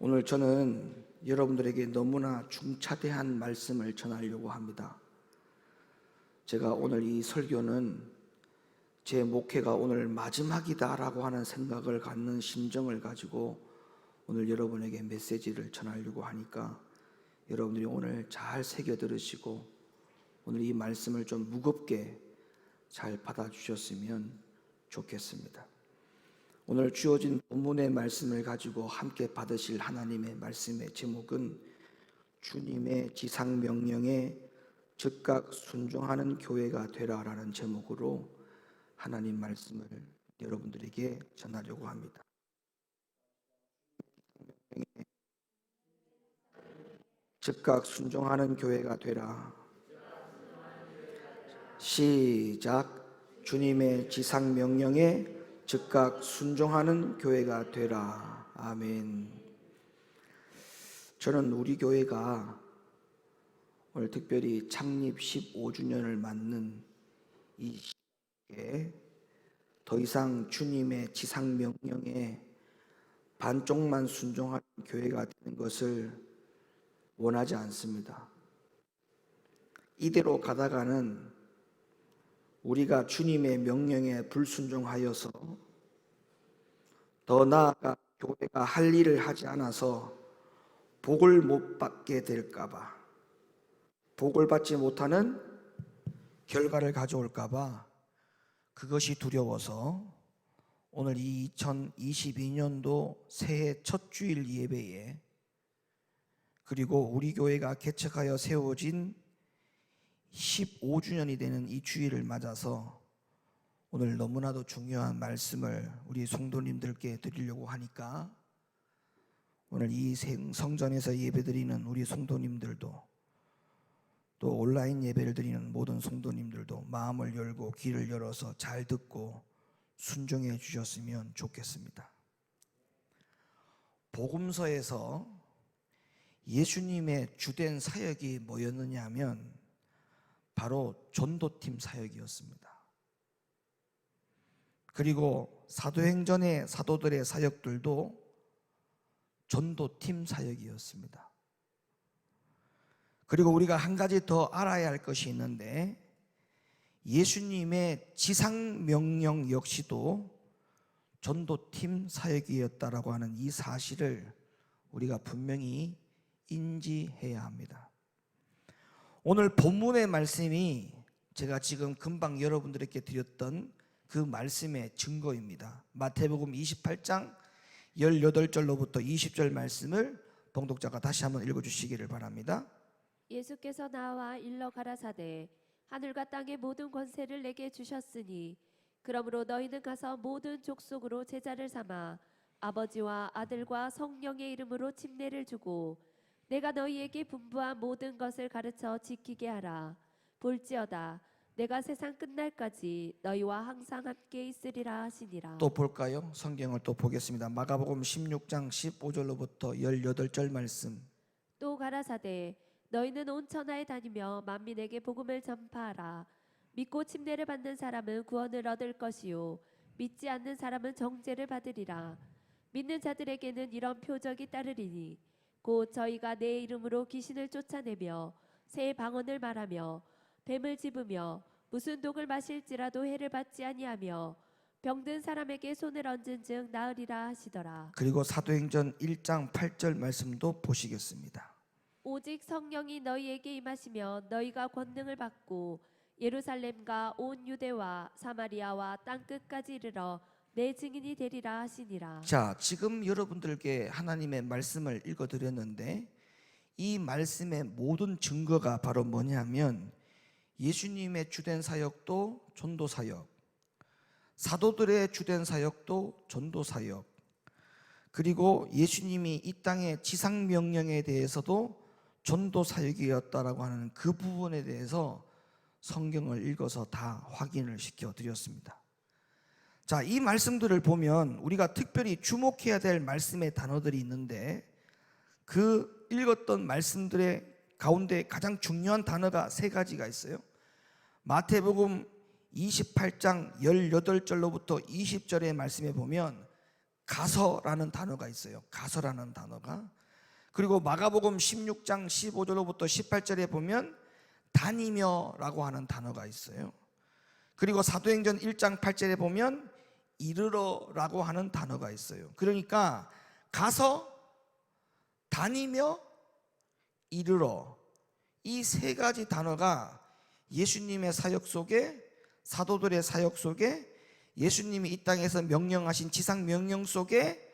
오늘 저는 여러분들에게 너무나 중차대한 말씀을 전하려고 합니다. 제가 오늘 이 설교는 제 목회가 오늘 마지막이다라고 하는 생각을 갖는 심정을 가지고 오늘 여러분에게 메시지를 전하려고 하니까 여러분들이 오늘 잘 새겨 들으시고 오늘 이 말씀을 좀 무겁게 잘 받아주셨으면 좋겠습니다. 오늘 주어진 본문의 말씀을 가지고 함께 받으실 하나님의 말씀의 제목은 주님의 지상명령에 즉각 순종하는 교회가 되라라는 제목으로 하나님 말씀을 여러분들에게 전하려고 합니다. 즉각 순종하는 교회가 되라. 시작. 주님의 지상명령에 즉각 순종하는 교회가 되라. 아멘. 저는 우리 교회가 오늘 특별히 창립 15주년을 맞는 이 시기에 더 이상 주님의 지상명령에 반쪽만 순종하는 교회가 되는 것을 원하지 않습니다. 이대로 가다가는 우리가 주님의 명령에 불순종하여서 더 나아가 교회가 할 일을 하지 않아서 복을 못 받게 될까봐, 복을 받지 못하는 결과를 가져올까봐 그것이 두려워서 오늘 이 2022년도 새해 첫 주일 예배에 그리고 우리 교회가 개척하여 세워진 15주년이 되는 이 주일을 맞아서 오늘 너무나도 중요한 말씀을 우리 성도님들께 드리려고 하니까 오늘 이 성전에서 예배드리는 우리 성도님들도 또 온라인 예배를 드리는 모든 성도님들도 마음을 열고 귀를 열어서 잘 듣고 순종해 주셨으면 좋겠습니다. 복음서에서 예수님의 주된 사역이 뭐였느냐 하면 바로 전도팀 사역이었습니다. 그리고 사도행전의 사도들의 사역들도 전도팀 사역이었습니다. 그리고 우리가 한 가지 더 알아야 할 것이 있는데 예수님의 지상명령 역시도 전도팀 사역이었다라고 하는 이 사실을 우리가 분명히 인지해야 합니다. 오늘 본문의 말씀이 제가 지금 금방 여러분들에게 드렸던 그 말씀의 증거입니다. 마태복음 28장 18절로부터 20절 말씀을 봉독자가 다시 한번 읽어주시기를 바랍니다. 예수께서 나와 일러 가라사대 하늘과 땅의 모든 권세를 내게 주셨으니 그러므로 너희는 가서 모든 족속으로 제자를 삼아 아버지와 아들과 성령의 이름으로 침례를 주고 내가 너희에게 분부한 모든 것을 가르쳐 지키게 하라. 볼지어다 내가 세상 끝날까지 너희와 항상 함께 있으리라 하시니라. 또 볼까요? 성경을 또 보겠습니다. 마가복음 16장 15절로부터 18절 말씀. 또 가라사대 너희는 온 천하에 다니며 만민에게 복음을 전파하라. 믿고 침례를 받는 사람은 구원을 얻을 것이요 믿지 않는 사람은 정죄를 받으리라. 믿는 자들에게는 이런 표적이 따르리니 곧 저희가 내 이름으로 귀신을 쫓아내며 새 방언을 말하며 뱀을 집으며 무슨 독을 마실지라도 해를 받지 아니하며 병든 사람에게 손을 얹은 즉 나으리라 하시더라. 그리고 사도행전 1장 8절 말씀도 보시겠습니다. 오직 성령이 너희에게 임하시며 너희가 권능을 받고 예루살렘과 온 유대와 사마리아와 땅끝까지 이르러 내 증인이 되리라 하시니라. 자, 지금 여러분들께 하나님의 말씀을 읽어드렸는데 이 말씀의 모든 증거가 바로 뭐냐면 예수님의 주된 사역도 전도사역, 사도들의 주된 사역도 전도사역, 그리고 예수님이 이 땅의 지상명령에 대해서도 전도사역이었다라고 하는 그 부분에 대해서 성경을 읽어서 다 확인을 시켜드렸습니다. 자, 이 말씀들을 보면 우리가 특별히 주목해야 될 말씀의 단어들이 있는데 그 읽었던 말씀들의 가운데 가장 중요한 단어가 세 가지가 있어요. 마태복음 28장 18절로부터 20절의 말씀에 보면 가서라는 단어가 있어요. 가서라는 단어가. 그리고 마가복음 16장 15절로부터 18절에 보면 다니며라고 하는 단어가 있어요. 그리고 사도행전 1장 8절에 보면 이르러라고 하는 단어가 있어요. 그러니까 가서, 다니며, 이르러, 이 세 가지 단어가 예수님의 사역 속에, 사도들의 사역 속에, 예수님이 이 땅에서 명령하신 지상 명령 속에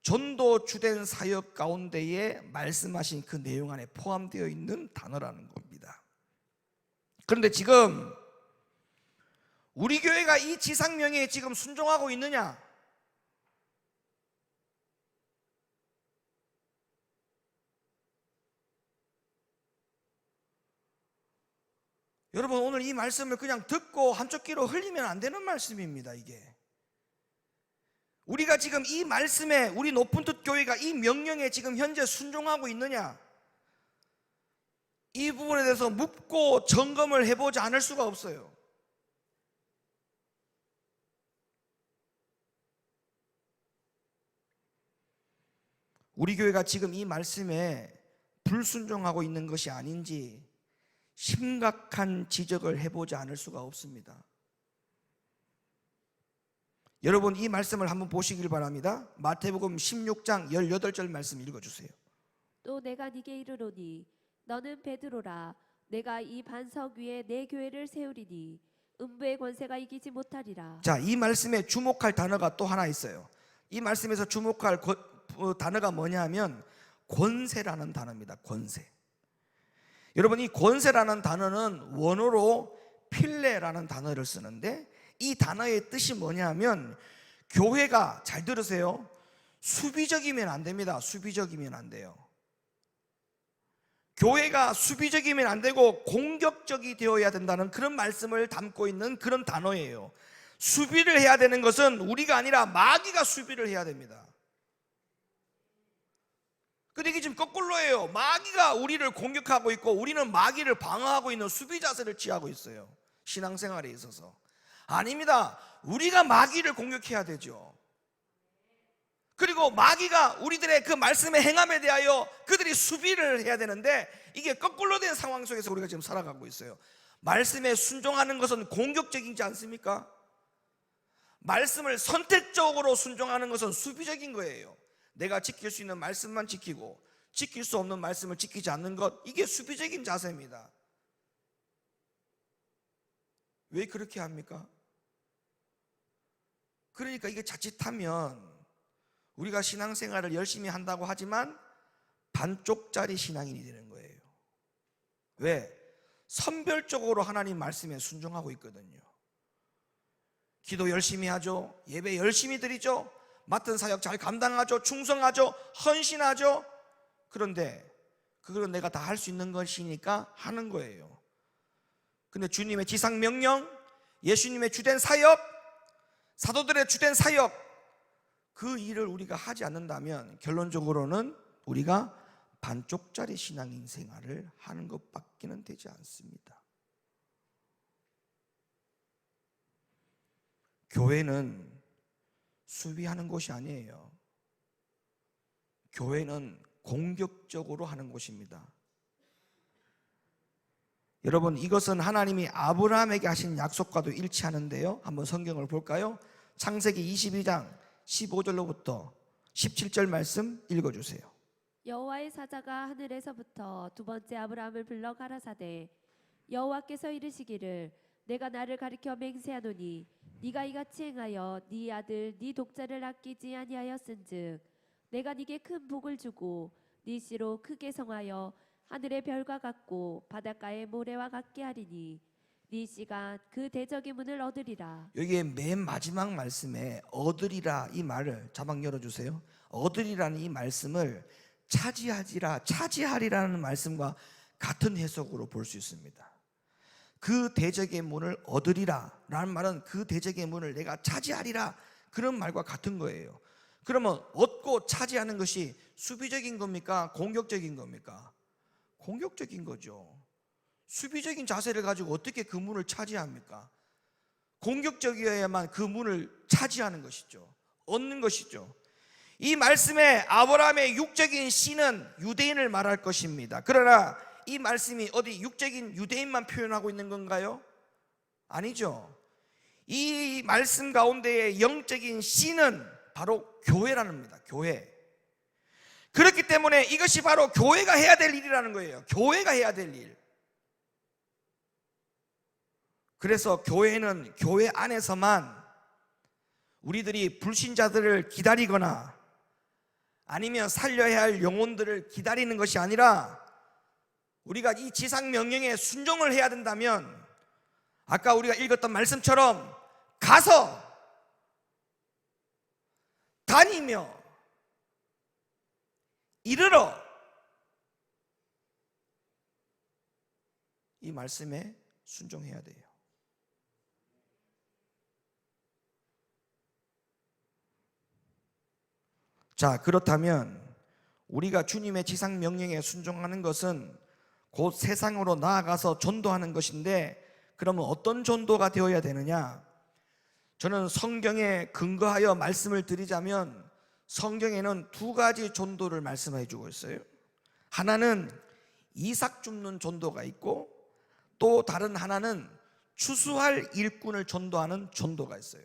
전도 주된 사역 가운데에 말씀하신 그 내용 안에 포함되어 있는 단어라는 겁니다. 그런데 지금 우리 교회가 이 지상 명령에 지금 순종하고 있느냐? 여러분, 오늘 이 말씀을 그냥 듣고 한쪽 귀로 흘리면 안 되는 말씀입니다. 이게 우리가 지금 이 말씀에, 우리 높은 뜻 교회가 이 명령에 지금 현재 순종하고 있느냐, 이 부분에 대해서 묻고 점검을 해보지 않을 수가 없어요. 우리 교회가 지금 이 말씀에 불순종하고 있는 것이 아닌지 심각한 지적을 해보지 않을 수가 없습니다. 여러분, 이 말씀을 한번 보시길 바랍니다. 마태복음 16장 18절 말씀 읽어주세요. 또 내가 네게 이르노니 너는 베드로라. 내가 이 반석 위에 내 교회를 세우리니 음부의 권세가 이기지 못하리라. 자, 이 말씀에 주목할 단어가 또 하나 있어요. 이 말씀에서 주목할 단어가 뭐냐면 권세라는 단어입니다. 권세. 여러분, 이 권세라는 단어는 원어로 필레라는 단어를 쓰는데, 이 단어의 뜻이 뭐냐면 교회가, 잘 들으세요, 수비적이면 안 됩니다. 수비적이면 안 돼요. 교회가 수비적이면 안 되고 공격적이 되어야 된다는 그런 말씀을 담고 있는 그런 단어예요. 수비를 해야 되는 것은 우리가 아니라 마귀가 수비를 해야 됩니다. 근데 이게 지금 거꾸로예요. 마귀가 우리를 공격하고 있고 우리는 마귀를 방어하고 있는 수비 자세를 취하고 있어요. 신앙생활에 있어서. 아닙니다. 우리가 마귀를 공격해야 되죠. 그리고 마귀가 우리들의 그 말씀의 행함에 대하여 그들이 수비를 해야 되는데, 이게 거꾸로 된 상황 속에서 우리가 지금 살아가고 있어요. 말씀에 순종하는 것은 공격적이지 않습니까? 말씀을 선택적으로 순종하는 것은 수비적인 거예요. 내가 지킬 수 있는 말씀만 지키고 지킬 수 없는 말씀을 지키지 않는 것, 이게 수비적인 자세입니다. 왜 그렇게 합니까? 그러니까 이게 자칫하면 우리가 신앙생활을 열심히 한다고 하지만 반쪽짜리 신앙인이 되는 거예요. 왜? 선별적으로 하나님 말씀에 순종하고 있거든요. 기도 열심히 하죠. 예배 열심히 드리죠. 맡은 사역 잘 감당하죠. 충성하죠. 헌신하죠. 그런데 그거는 내가 다 할 수 있는 것이니까 하는 거예요. 근데 주님의 지상 명령, 예수님의 주된 사역, 사도들의 주된 사역, 그 일을 우리가 하지 않는다면 결론적으로는 우리가 반쪽짜리 신앙인 생활을 하는 것밖에는 되지 않습니다. 교회는 수비하는 곳이 아니에요. 교회는 공격적으로 하는 곳입니다. 여러분, 이것은 하나님이 아브라함에게 하신 약속과도 일치하는데요. 한번 성경을 볼까요? 창세기 22장 15절로부터 17절 말씀 읽어주세요. 여호와의 사자가 하늘에서부터 두 번째 아브라함을 불러 가라사대, 여호와께서 이르시기를 내가 나를 가리켜 맹세하노니 네가 이같이 행하여 네 아들 네 독자를 아끼지 아니하였은즉 내가 네게 큰 복을 주고 네 씨로 크게 성하여 하늘의 별과 같고 바닷가의 모래와 같게 하리니 네 씨가 그 대적의 문을 얻으리라. 여기에 맨 마지막 말씀에 얻으리라, 이 말을 자막 열어주세요. 얻으리라는 이 말씀을 차지하리라는 말씀과 같은 해석으로 볼 수 있습니다. 그 대적의 문을 얻으리라 라는 말은 그 대적의 문을 내가 차지하리라, 그런 말과 같은 거예요. 그러면 얻고 차지하는 것이 수비적인 겁니까? 공격적인 겁니까? 공격적인 거죠. 수비적인 자세를 가지고 어떻게 그 문을 차지합니까? 공격적이어야만 그 문을 차지하는 것이죠. 얻는 것이죠. 이 말씀에 아브라함의 육적인 씨는 유대인을 말할 것입니다. 그러나 이 말씀이 어디 육적인 유대인만 표현하고 있는 건가요? 아니죠. 이 말씀 가운데의 영적인 씨는 바로 교회라는 겁니다. 교회. 그렇기 때문에 이것이 바로 교회가 해야 될 일이라는 거예요. 교회가 해야 될 일. 그래서 교회는 교회 안에서만 우리들이 불신자들을 기다리거나 아니면 살려야 할 영혼들을 기다리는 것이 아니라 우리가 이 지상 명령에 순종을 해야 된다면 아까 우리가 읽었던 말씀처럼 가서 다니며 이르러 이 말씀에 순종해야 돼요. 자, 그렇다면 우리가 주님의 지상 명령에 순종하는 것은 곧 세상으로 나아가서 전도하는 것인데, 그러면 어떤 전도가 되어야 되느냐? 저는 성경에 근거하여 말씀을 드리자면 성경에는 두 가지 전도를 말씀해 주고 있어요. 하나는 이삭 줍는 전도가 있고 또 다른 하나는 추수할 일꾼을 전도하는 전도가 있어요.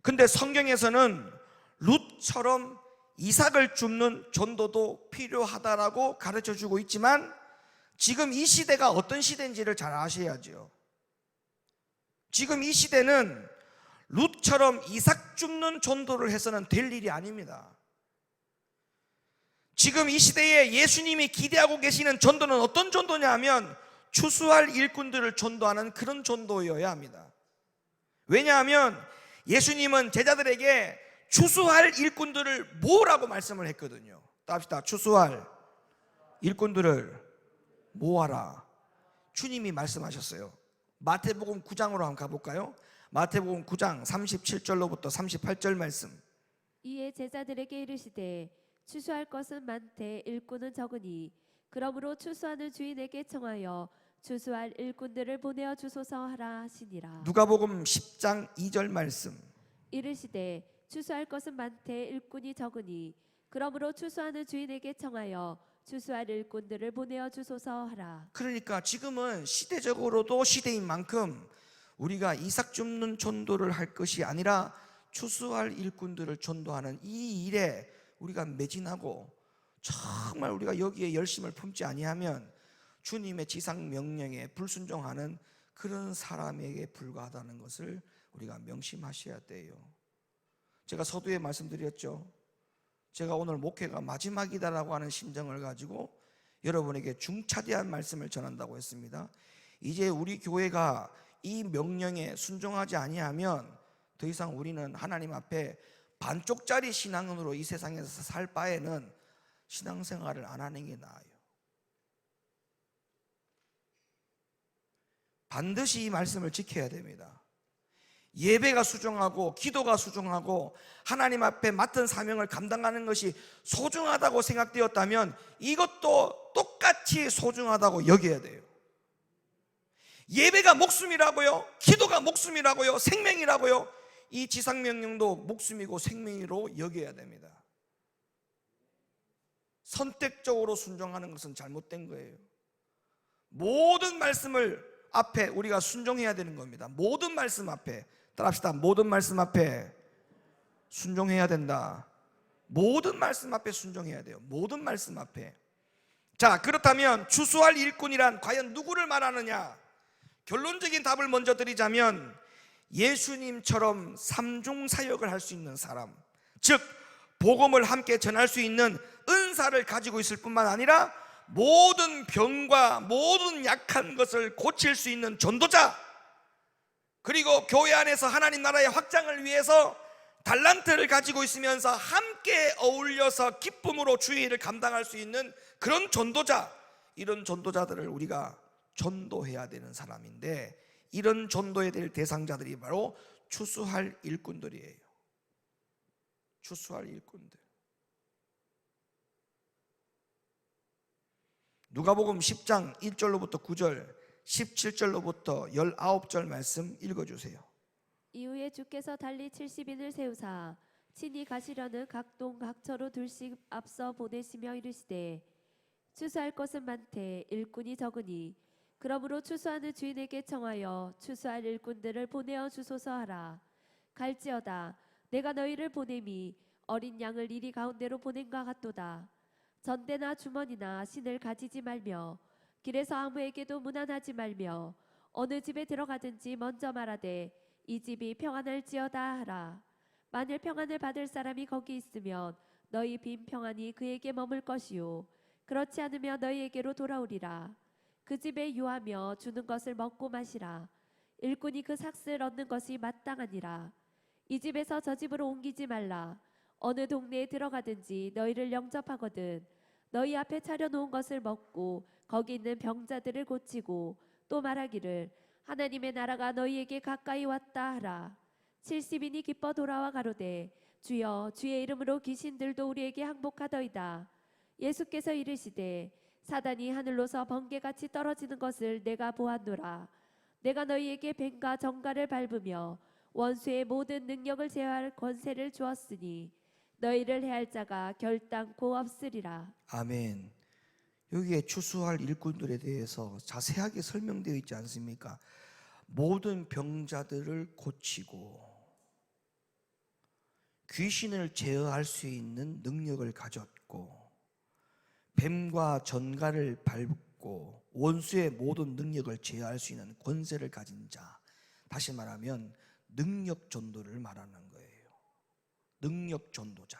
근데 성경에서는 룻처럼 이삭을 줍는 전도도 필요하다라고 가르쳐 주고 있지만 지금 이 시대가 어떤 시대인지를 잘 아셔야죠. 지금 이 시대는 룻처럼 이삭 줍는 전도를 해서는 될 일이 아닙니다. 지금 이 시대에 예수님이 기대하고 계시는 전도는 어떤 전도냐 하면 추수할 일꾼들을 전도하는 그런 전도여야 합니다. 왜냐하면 예수님은 제자들에게 추수할 일꾼들을 모으라고 말씀을 했거든요. 따합시다. 추수할 일꾼들을 모아라. 주님이 말씀하셨어요. 마태복음 9장으로 한번 가볼까요? 마태복음 9장 37절로부터 38절 말씀. 이에 제자들에게 이르시되 추수할 것은 많되 일꾼은 적으니 그러므로 추수하는 주인에게 청하여 추수할 일꾼들을 보내어 주소서 하라 하시니라. 누가복음 10장 2절 말씀. 이르시되 추수할 것은 많되 일꾼이 적으니 그러므로 추수하는 주인에게 청하여 추수할 일꾼들을 보내어 주소서 하라. 그러니까 지금은 시대적으로도 시대인 만큼 우리가 이삭 줍는 전도를 할 것이 아니라 추수할 일꾼들을 전도하는 이 일에 우리가 매진하고 정말 우리가 여기에 열심을 품지 아니하면 주님의 지상 명령에 불순종하는 그런 사람에게 불과하다는 것을 우리가 명심하셔야 돼요. 제가 서두에 말씀드렸죠. 제가 오늘 목회가 마지막이다라고 하는 심정을 가지고 여러분에게 중차대한 말씀을 전한다고 했습니다. 이제 우리 교회가 이 명령에 순종하지 아니하면 더 이상 우리는 하나님 앞에 반쪽짜리 신앙으로 이 세상에서 살 바에는 신앙생활을 안 하는 게 나아요. 반드시 이 말씀을 지켜야 됩니다. 예배가 수종하고 기도가 수종하고 하나님 앞에 맡은 사명을 감당하는 것이 소중하다고 생각되었다면 이것도 똑같이 소중하다고 여겨야 돼요. 예배가 목숨이라고요, 기도가 목숨이라고요, 생명이라고요, 이 지상명령도 목숨이고 생명으로 여겨야 됩니다. 선택적으로 순종하는 것은 잘못된 거예요. 모든 말씀을 앞에 우리가 순종해야 되는 겁니다. 모든 말씀 앞에, 따라합시다. 모든 말씀 앞에 순종해야 된다. 모든 말씀 앞에 순종해야 돼요. 모든 말씀 앞에. 자, 그렇다면 추수할 일꾼이란 과연 누구를 말하느냐? 결론적인 답을 먼저 드리자면 예수님처럼 삼중 사역을 할 수 있는 사람, 즉 복음을 함께 전할 수 있는 은사를 가지고 있을 뿐만 아니라 모든 병과 모든 약한 것을 고칠 수 있는 전도자, 그리고 교회 안에서 하나님 나라의 확장을 위해서 달란트를 가지고 있으면서 함께 어울려서 기쁨으로 주의 일을 감당할 수 있는 그런 전도자, 이런 전도자들을 우리가 전도해야 되는 사람인데, 이런 전도해야 될 대상자들이 바로 추수할 일꾼들이에요. 추수할 일꾼들. 누가복음 10장 1절로부터 9절, 17절로부터 19절 말씀 읽어주세요. 이후에 주께서 달리 70인을 세우사 친히 가시려는 각동 각처로 둘씩 앞서 보내시며 이르시되 추수할 것은 많되 일꾼이 적으니 그러므로 추수하는 주인에게 청하여 추수할 일꾼들을 보내어 주소서 하라. 갈지어다 내가 너희를 보냄이 어린 양을 이리 가운데로 보낸과 같도다. 전대나 주머니나 신을 가지지 말며 길에서 아무에게도 문안하지 말며 어느 집에 들어가든지 먼저 말하되 이 집이 평안할지어다 하라. 만일 평안을 받을 사람이 거기 있으면 너희 빈 평안이 그에게 머물 것이요 그렇지 않으면 너희에게로 돌아오리라. 그 집에 유하며 주는 것을 먹고 마시라. 일꾼이 그 삭슬 얻는 것이 마땅하니라. 이 집에서 저 집으로 옮기지 말라. 어느 동네에 들어가든지 너희를 영접하거든 너희 앞에 차려놓은 것을 먹고 거기 있는 병자들을 고치고 또 말하기를 하나님의 나라가 너희에게 가까이 왔다 하라. 70인이 기뻐 돌아와 가로되 주여 주의 이름으로 귀신들도 우리에게 항복하더이다. 예수께서 이르시되 사단이 하늘로서 번개같이 떨어지는 것을 내가 보았노라. 내가 너희에게 뱀과 정갈을 밟으며 원수의 모든 능력을 제어할 권세를 주었으니 너희를 해할 자가 결단코 없으리라. 아멘. 여기에 추수할 일꾼들에 대해서 자세하게 설명되어 있지 않습니까? 모든 병자들을 고치고 귀신을 제어할 수 있는 능력을 가졌고 뱀과 전갈을 밟고 원수의 모든 능력을 제어할 수 있는 권세를 가진 자, 다시 말하면 능력 전도를 말하는 거예요. 능력 전도자.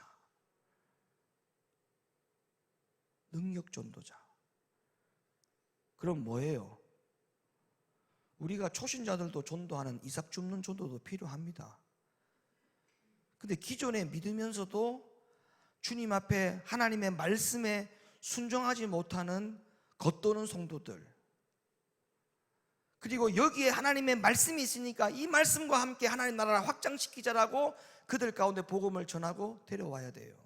능력 전도자. 그럼 뭐예요? 우리가 초신자들도 전도하는 이삭 줍는 전도도 필요합니다. 근데 기존에 믿으면서도 주님 앞에 하나님의 말씀에 순종하지 못하는 겉도는 성도들, 그리고 여기에 하나님의 말씀이 있으니까 이 말씀과 함께 하나님 나라를 확장시키자라고 그들 가운데 복음을 전하고 데려와야 돼요.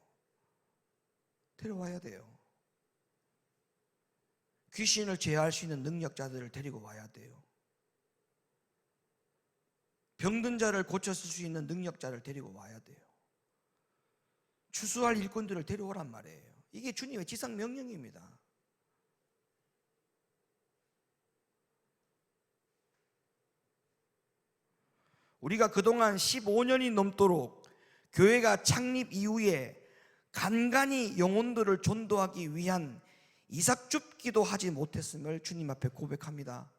데려와야 돼요. 귀신을 제어할 수 있는 능력자들을 데리고 와야 돼요. 병든 자를 고쳤을 수 있는 능력자를 데리고 와야 돼요. 추수할 일꾼들을 데려오란 말이에요. 이게 주님의 지상 명령입니다. 우리가 그동안 15년이 넘도록 교회가 창립 이후에 간간히 영혼들을 전도하기 위한 이삭 줍기도 하지 못했음을 주님 앞에 고백합니다.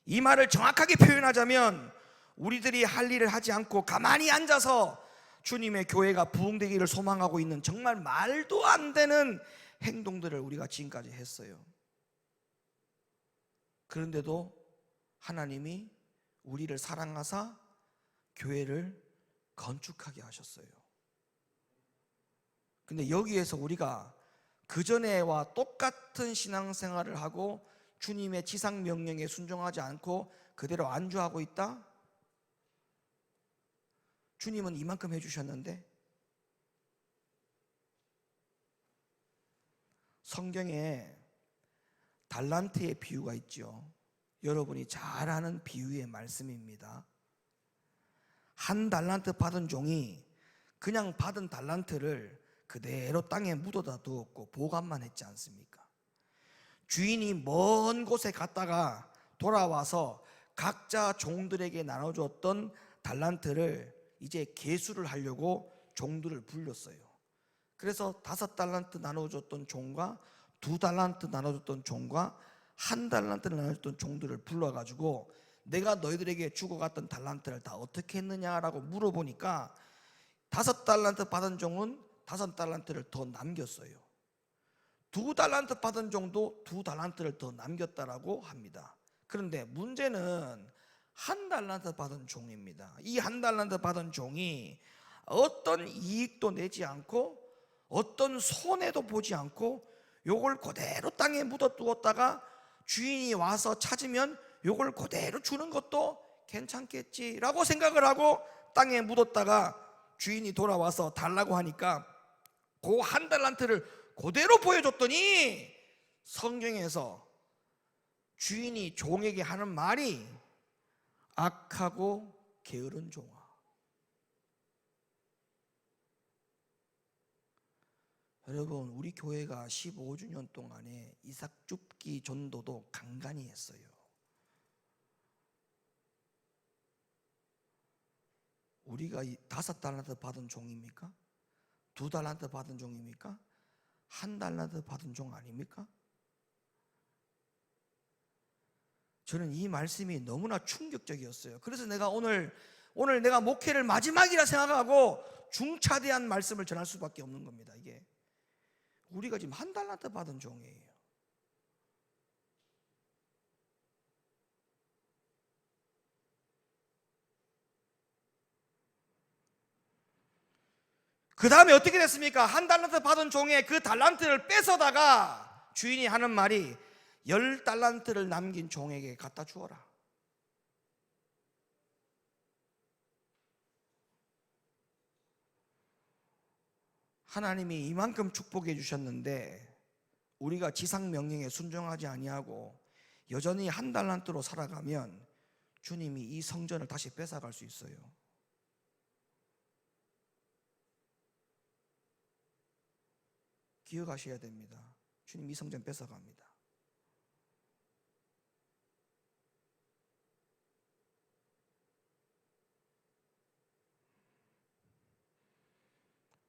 이 말을 정확하게 표현하자면 우리들이 할 일을 하지 않고 가만히 앉아서 주님의 교회가 부흥되기를 소망하고 있는 정말 말도 안 되는 행동들을 우리가 지금까지 했어요. 그런데도 하나님이 우리를 사랑하사 교회를 건축하게 하셨어요. 근데 여기에서 우리가 그전에와 똑같은 신앙생활을 하고 주님의 지상 명령에 순종하지 않고 그대로 안주하고 있다? 주님은 이만큼 해주셨는데, 성경에 달란트의 비유가 있죠. 여러분이 잘 아는 비유의 말씀입니다. 한 달란트 받은 종이 그냥 받은 달란트를 그대로 땅에 묻어다 두었고 보관만 했지 않습니까? 주인이 먼 곳에 갔다가 돌아와서 각자 종들에게 나눠줬던 달란트를 이제 계수를 하려고 종들을 불렀어요. 그래서 5달란트 나눠줬던 종과 2달란트 나눠줬던 종과 1달란트 나눠줬던 종들을 불러가지고 내가 너희들에게 주고 갔던 달란트를 다 어떻게 했느냐라고 물어보니까 5달란트 받은 종은 5달란트를 더 남겼어요. 2달란트 받은 종도 2달란트를 더 남겼다라고 합니다. 그런데 문제는 1달란트 받은 종입니다. 이 1달란트 받은 종이 어떤 이익도 내지 않고 어떤 손해도 보지 않고 요걸 그대로 땅에 묻어두었다가 주인이 와서 찾으면 요걸 그대로 주는 것도 괜찮겠지라고 생각을 하고 땅에 묻었다가 주인이 돌아와서 달라고 하니까 그 1달란트를 그대로 보여줬더니 성경에서 주인이 종에게 하는 말이 악하고 게으른 종아. 여러분, 우리 교회가 15주년 동안에 이삭 줍기 전도도 간간히 했어요. 우리가 5달란트 받은 종입니까? 2달란트 받은 종입니까? 1달란트 받은 종 아닙니까? 저는 이 말씀이 너무나 충격적이었어요. 그래서 내가 오늘 내가 목회를 마지막이라 생각하고 중차대한 말씀을 전할 수밖에 없는 겁니다. 이게 우리가 지금 1달란트 받은 종이에요. 그 다음에 어떻게 됐습니까? 1달란트 받은 종의 그 달란트를 뺏어다가 주인이 하는 말이 10달란트를 남긴 종에게 갖다 주어라. 하나님이 이만큼 축복해 주셨는데 우리가 지상 명령에 순종하지 아니하고 여전히 1달란트로 살아가면 주님이 이 성전을 다시 뺏어갈 수 있어요. 기억하셔야 됩니다. 주님 이 성전 뺏어갑니다.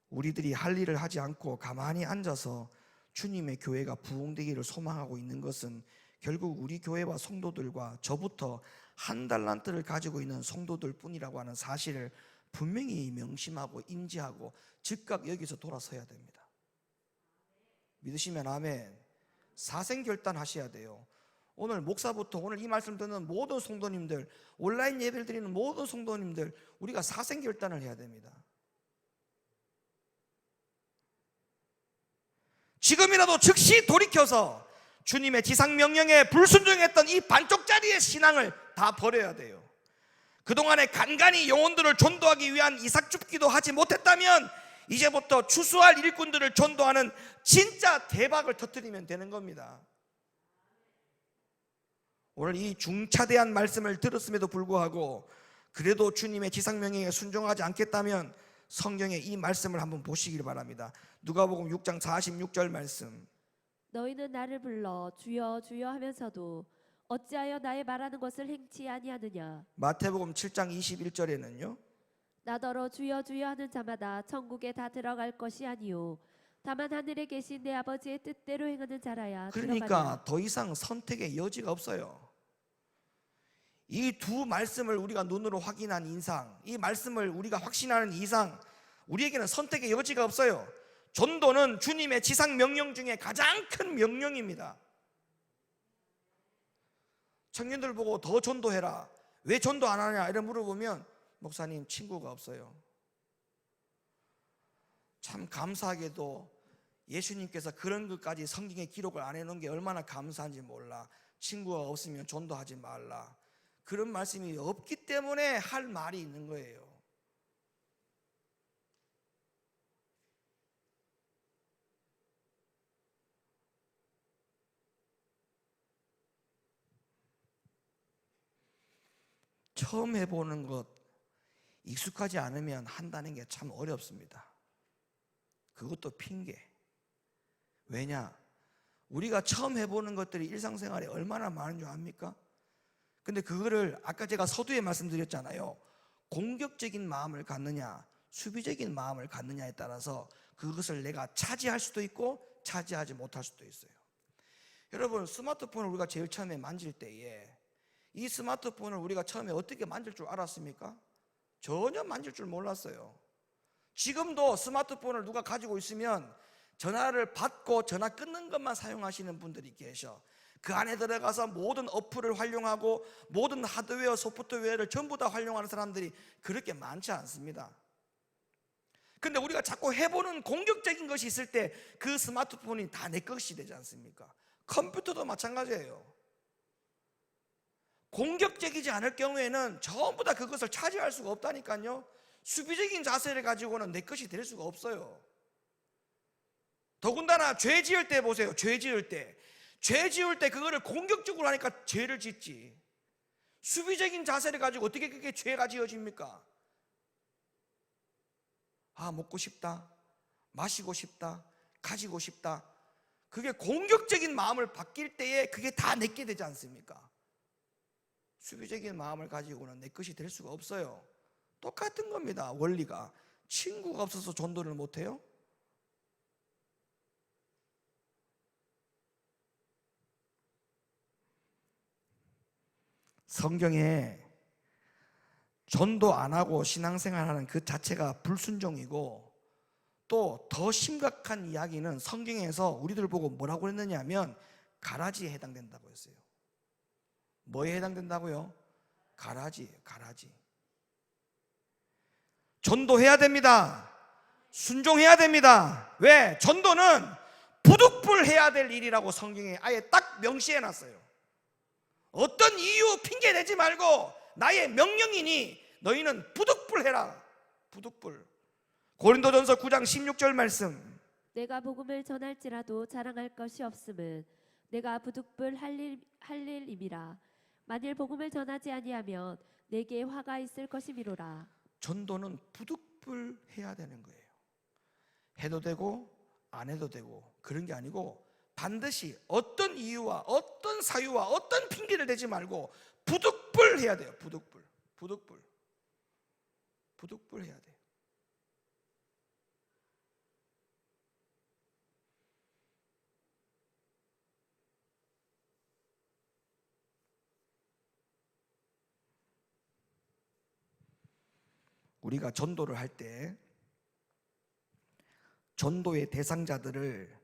우리들이 할 일을 하지 않고 가만히 앉아서 주님의 교회가 부흥되기를 소망하고 있는 것은 결국 우리 교회와 성도들과 저부터 1달란트를 가지고 있는 성도들 뿐이라고 하는 사실을 분명히 명심하고 인지하고 즉각 여기서 돌아서야 됩니다. 믿으시면 아멘. 사생결단 하셔야 돼요. 오늘 목사부터 오늘 이 말씀 듣는 모든 성도님들, 온라인 예배를 드리는 모든 성도님들, 우리가 사생결단을 해야 됩니다. 지금이라도 즉시 돌이켜서 주님의 지상명령에 불순종했던 이 반쪽짜리의 신앙을 다 버려야 돼요. 그동안에 간간히 영혼들을 전도하기 위한 이삭 줍기도 하지 못했다면 이제부터 추수할 일꾼들을 전도하는 진짜 대박을 터뜨리면 되는 겁니다. 오늘 이 중차대한 말씀을 들었음에도 불구하고 그래도 주님의 지상명령에 순종하지 않겠다면 성경의 이 말씀을 한번 보시길 바랍니다. 누가복음 6장 46절 말씀. 너희는 나를 불러 주여 주여 하면서도 어찌하여 나의 말하는 것을 행치 아니하느냐. 마태복음 7장 21절에는요. 나더러 주여 주여 하는 자마다 천국에 다 들어갈 것이 아니요 다만 하늘에 계신 내 아버지의 뜻대로 행하는 자라야 그러니까 들어가리라. 더 이상 선택의 여지가 없어요. 이 두 말씀을 우리가 눈으로 확인한 이상, 이 말씀을 우리가 확신하는 이상 우리에게는 선택의 여지가 없어요. 전도는 주님의 지상 명령 중에 가장 큰 명령입니다. 청년들 보고 더 전도해라, 왜 전도 안 하냐 이런 물어보면 목사님 친구가 없어요. 참 감사하게도 예수님께서 그런 것까지 성경에 기록을 안 해놓은 게 얼마나 감사한지 몰라. 친구가 없으면 전도하지 말라, 그런 말씀이 없기 때문에 할 말이 있는 거예요. 처음 해보는 것 익숙하지 않으면 한다는 게 참 어렵습니다. 그것도 핑계. 왜냐? 우리가 처음 해보는 것들이 일상생활에 얼마나 많은 줄 압니까? 근데 그거를 아까 제가 서두에 말씀드렸잖아요. 공격적인 마음을 갖느냐 수비적인 마음을 갖느냐에 따라서 그것을 내가 차지할 수도 있고 차지하지 못할 수도 있어요. 여러분, 스마트폰을 우리가 제일 처음에 만질 때에 이 스마트폰을 우리가 처음에 어떻게 만질 줄 알았습니까? 전혀 만질 줄 몰랐어요. 지금도 스마트폰을 누가 가지고 있으면 전화를 받고 전화 끊는 것만 사용하시는 분들이 계셔. 그 안에 들어가서 모든 어플을 활용하고 모든 하드웨어, 소프트웨어를 전부 다 활용하는 사람들이 그렇게 많지 않습니다. 근데 우리가 자꾸 해보는 공격적인 것이 있을 때 그 스마트폰이 다 내 것이 되지 않습니까? 컴퓨터도 마찬가지예요. 공격적이지 않을 경우에는 전부 다 그것을 차지할 수가 없다니까요. 수비적인 자세를 가지고는 내 것이 될 수가 없어요. 더군다나 죄 지을 때 보세요. 죄 지을 때 그거를 공격적으로 하니까 죄를 짓지. 수비적인 자세를 가지고 어떻게 그게 죄가 지어집니까? 먹고 싶다, 마시고 싶다, 가지고 싶다. 그게 공격적인 마음을 바뀔 때에 그게 다 내게 되지 않습니까? 수비적인 마음을 가지고는 내 것이 될 수가 없어요. 똑같은 겁니다. 원리가. 친구가 없어서 전도를 못해요? 성경에 전도 안 하고 신앙생활하는 그 자체가 불순종이고, 또 더 심각한 이야기는 성경에서 우리들 보고 뭐라고 했느냐 하면 가라지에 해당된다고 했어요. 뭐에 해당된다고요? 가라지예요. 가라지. 전도해야 됩니다. 순종해야 됩니다. 왜? 전도는 부득불해야 될 일이라고 성경에 아예 딱 명시해 놨어요. 어떤 이유 핑계 대지 말고 나의 명령이니 너희는 부득불해라. 부득불. 고린도전서 9장 16절 말씀. 내가 복음을 전할지라도 자랑할 것이 없음은 내가 부득불 할 일임이라. 만일 복음을 전하지 아니하면 내게 화가 있을 것이미로라. 전도는 부득불해야 되는 거예요. 해도 되고 안 해도 되고 그런 게 아니고 반드시 어떤 이유와 어떤 사유와 어떤 핑계를 대지 말고 부득불해야 돼요. 부득불. 부득불해야 돼요. 우리가 전도를 할 때 전도의 대상자들을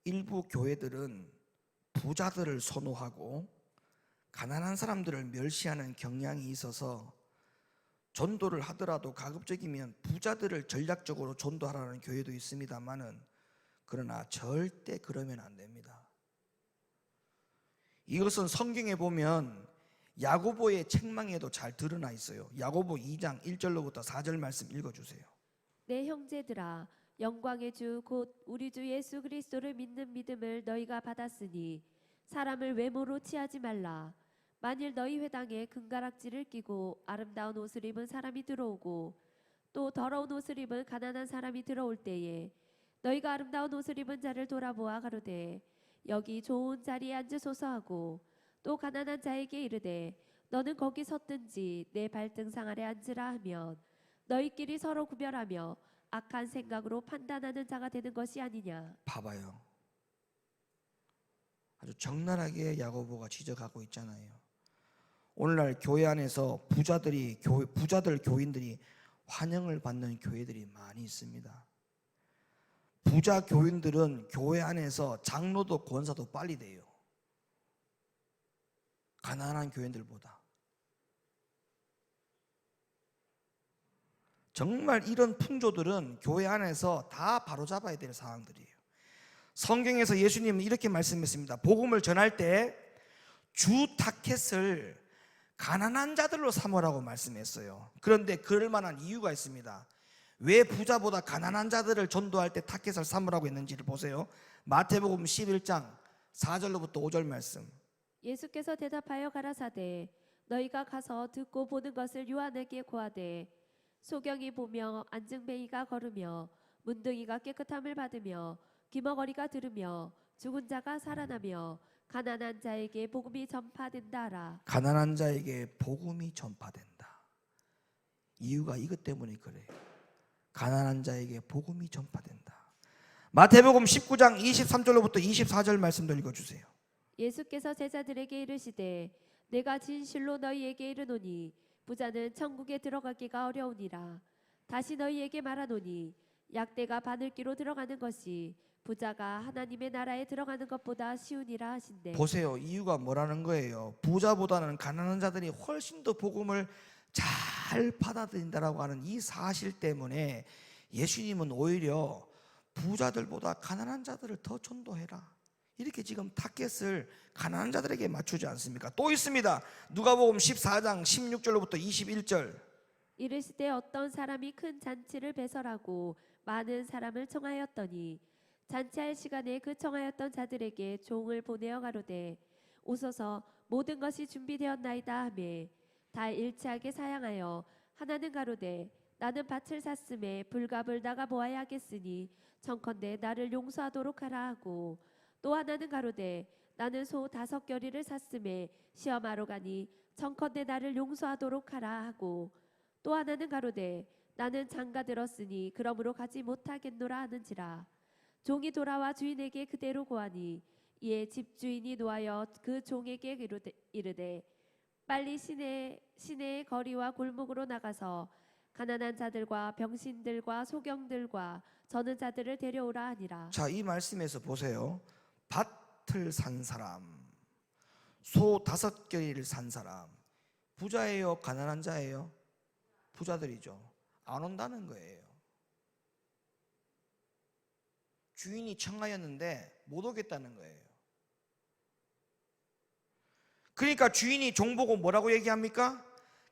일부 교회들은 부자들을 선호하고 가난한 사람들을 멸시하는 경향이 있어서 전도를 하더라도 가급적이면 부자들을 전략적으로 전도하라는 교회도 있습니다만은, 그러나 절대 그러면 안 됩니다. 이것은 성경에 보면 야고보의 책망에도 잘 드러나 있어요. 야고보 2장 1절로부터 4절 말씀 읽어주세요. 내 형제들아, 영광의 주 곧 우리 주 예수 그리스도를 믿는 믿음을 너희가 받았으니 사람을 외모로 취하지 말라. 만일 너희 회당에 금가락지를 끼고 아름다운 옷을 입은 사람이 들어오고 또 더러운 옷을 입은 가난한 사람이 들어올 때에 너희가 아름다운 옷을 입은 자를 돌아보아 가로되 여기 좋은 자리에 앉으소서 하고 또 가난한 자에게 이르되 너는 거기 섰든지 내 발등상 아래 앉으라 하면 너희끼리 서로 구별하며 악한 생각으로 판단하는 자가 되는 것이 아니냐. 봐봐요. 아주 적나라하게 야고보가 지적하고 있잖아요. 오늘날 교회 안에서 부자들 교인들이 환영을 받는 교회들이 많이 있습니다. 부자 교인들은 교회 안에서 장로도 권사도 빨리 돼요. 가난한 교인들보다. 정말 이런 풍조들은 교회 안에서 다 바로잡아야 될 상황들이에요. 성경에서 예수님은 이렇게 말씀했습니다. 복음을 전할 때 주 타켓을 가난한 자들로 삼으라고 말씀했어요. 그런데 그럴 만한 이유가 있습니다. 왜 부자보다 가난한 자들을 전도할 때 타켓을 삼으라고 했는지를 보세요. 마태복음 11장 4절로부터 5절 말씀. 예수께서 대답하여 가라사대 너희가 가서 듣고 보는 것을 요한에게 고하되 소경이 보며 안증뱅이가 걸으며 문둥이가 깨끗함을 받으며 귀머거리가 들으며 죽은 자가 살아나며 가난한 자에게 복음이 전파된다 하라. 가난한 자에게 복음이 전파된다. 이유가 이것 때문에 그래요. 가난한 자에게 복음이 전파된다. 마태복음 19장 23절로부터 24절 말씀도 읽어주세요. 예수께서 제자들에게 이르시되 내가 진실로 너희에게 이르노니 부자는 천국에 들어가기가 어려우니라. 다시 너희에게 말하노니 약대가 바늘기로 들어가는 것이 부자가 하나님의 나라에 들어가는 것보다 쉬우니라 하신대. 보세요. 이유가 뭐라는 거예요. 부자보다는 가난한 자들이 훨씬 더 복음을 잘 받아들인다라고 하는 이 사실 때문에 예수님은 오히려 부자들보다 가난한 자들을 더 전도해라, 이렇게 지금 타겟을 가난한 자들에게 맞추지 않습니까? 또 있습니다. 누가복음 14장 16절로부터 21절. 이르시되 어떤 사람이 큰 잔치를 배설하고 많은 사람을 청하였더니 잔치할 시간에 그 청하였던 자들에게 종을 보내어 가로되 오소서 모든 것이 준비되었나이다 하매 다 일치하게 사양하여 하나는 가로되 나는 밭을 샀음에 불갑을 나가 보아야 하겠으니 청컨대 나를 용서하도록 하라 하고 또 하나는 가로되 나는 소 5겨리를 샀음에 시험하러 가니 청컨대 나를 용서하도록 하라 하고 또 하나는 가로되 나는 장가 들었으니 그러므로 가지 못하겠노라 하는지라. 종이 돌아와 주인에게 그대로 고하니 이에 집주인이 노하여 그 종에게 이르되 빨리 시내의 거리와 골목으로 나가서 가난한 자들과 병신들과 소경들과 저는 자들을 데려오라 하니라. 자, 이 말씀에서 보세요. 밭을 산 사람, 소 5겨리를 산 사람, 부자예요? 가난한 자예요? 부자들이죠. 안 온다는 거예요. 주인이 청하였는데 못 오겠다는 거예요. 그러니까 주인이 종 보고 뭐라고 얘기합니까?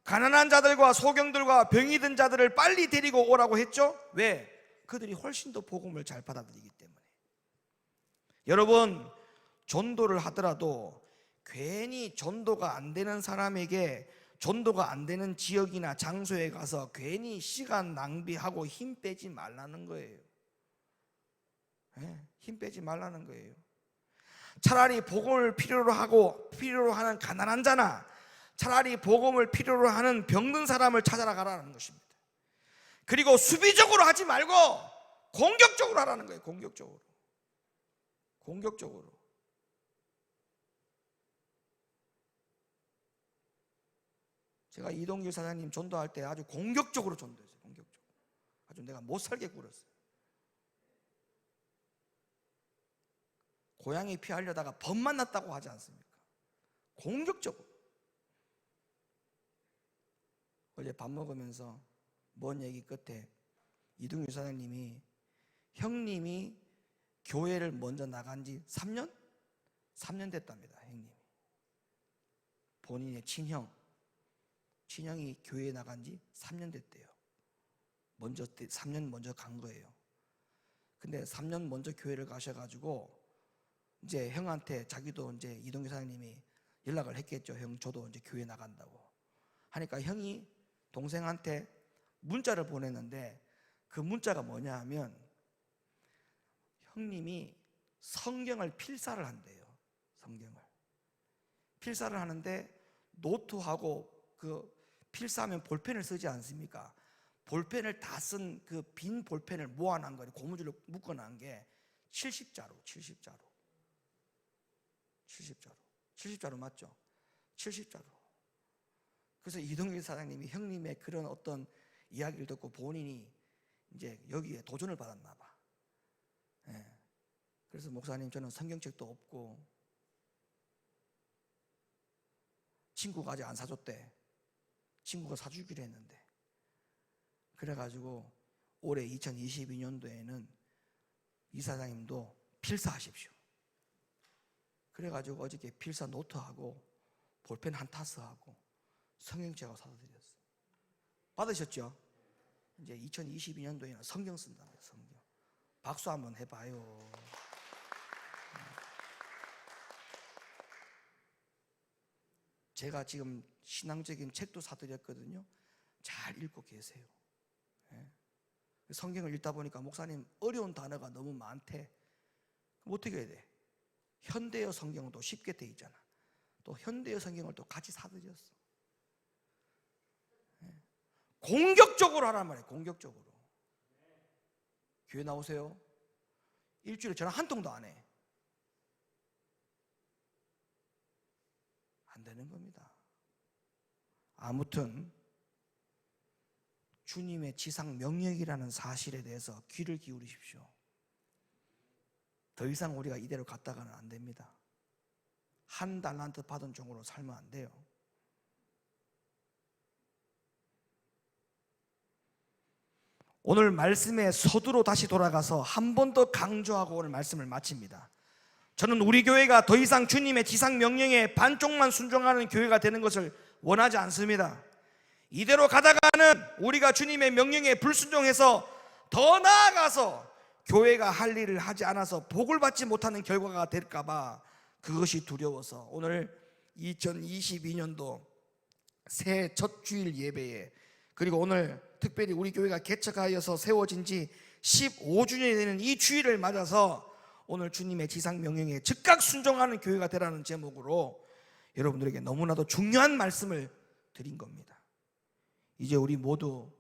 가난한 자들과 소경들과 병이 든 자들을 빨리 데리고 오라고 했죠. 왜? 그들이 훨씬 더 복음을 잘 받아들이기 때문에. 여러분, 전도를 하더라도 괜히 전도가 안 되는 사람에게, 전도가 안 되는 지역이나 장소에 가서 괜히 시간 낭비하고 힘 빼지 말라는 거예요. 힘 빼지 말라는 거예요. 차라리 복음을 필요로 하는 가난한 자나, 차라리 복음을 필요로 하는 병든 사람을 찾아라 가라는 것입니다. 그리고 수비적으로 하지 말고 공격적으로 하라는 거예요. 공격적으로. 제가 이동길 사장님 전도할 때 아주 공격적으로 전도했어요. 공격적으로. 아주 내가 못 살게 굴었어요. 고양이 피하려다가 법만 났다고 하지 않습니까? 공격적으로. 어제 밥 먹으면서 뭔 얘기 끝에 이동길 사장님이 형님이 교회를 먼저 나간 지 3년? 3년 됐답니다. 형님이. 본인의 친형이 교회에 나간 지 3년 됐대요. 3년 먼저 간 거예요. 근데 3년 먼저 교회를 가셔가지고 이제 형한테 자기도 이제 이동규 사장님이 연락을 했겠죠. 형, 저도 이제 교회 나간다고 하니까 형이 동생한테 문자를 보냈는데 그 문자가 뭐냐 하면 형님이 성경을 필사를 한대요. 성경을 필사를 하는데 노트하고 그 필사하면 볼펜을 쓰지 않습니까? 볼펜을 다 쓴 그 빈 볼펜을 모아놓은 거예요. 고무줄로 묶어놓은 게 70자로 맞죠? 70자로. 그래서 이동길 사장님이 형님의 그런 어떤 이야기를 듣고 본인이 이제 여기에 도전을 받았나 봐. 그래서 목사님, 저는 성경책도 없고 친구가 아직 안 사줬대. 친구가 사주기로 했는데. 그래가지고 올해 2022년도에는 이사장님도 필사하십시오. 그래가지고 어저께 필사 노트하고 볼펜 한 타스하고 성경책하고 사다 드렸어요. 받으셨죠? 이제 2022년도에는 성경 쓴다고요. 성경. 박수 한번 해봐요. 제가 지금 신앙적인 책도 사드렸거든요. 잘 읽고 계세요. 성경을 읽다 보니까 목사님 어려운 단어가 너무 많대. 그럼 어떻게 해야 돼? 현대어 성경도 쉽게 돼 있잖아. 또 현대어 성경을 또 같이 사드렸어. 공격적으로 하란 말이에요. 공격적으로. 교회 나오세요. 일주일에 전화 한 통도 안 해. 안 되는 겁니다. 아무튼 주님의 지상 명령이라는 사실에 대해서 귀를 기울이십시오. 더 이상 우리가 이대로 갔다가는 안 됩니다. 한 달란트 받은 종으로 살면 안 돼요. 오늘 말씀의 서두로 다시 돌아가서 한 번 더 강조하고 오늘 말씀을 마칩니다. 저는 우리 교회가 더 이상 주님의 지상 명령에 반쪽만 순종하는 교회가 되는 것을 원하지 않습니다. 이대로 가다가는 우리가 주님의 명령에 불순종해서 더 나아가서 교회가 할 일을 하지 않아서 복을 받지 못하는 결과가 될까 봐 그것이 두려워서 오늘 2022년도 새 첫 주일 예배에, 그리고 오늘 특별히 우리 교회가 개척하여서 세워진 지 15주년이 되는 이 주일을 맞아서 오늘 주님의 지상 명령에 즉각 순종하는 교회가 되라는 제목으로 여러분들에게 너무나도 중요한 말씀을 드린 겁니다. 이제 우리 모두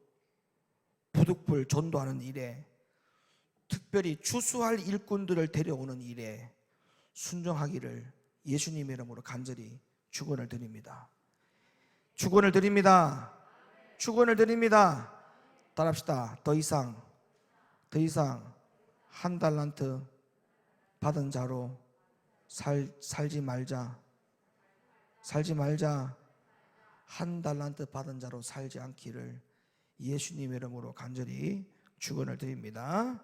부득불 전도하는 일에, 특별히 추수할 일꾼들을 데려오는 일에 순종하기를 예수님의 이름으로 간절히 축원을 드립니다. 축원을 드립니다. 축원을 드립니다. 따라합시다. 더 이상 한 달란트 받은 자로 살지 말자. 한 달란트 받은 자로 살지 않기를 예수님의 이름으로 간절히 축원을 드립니다.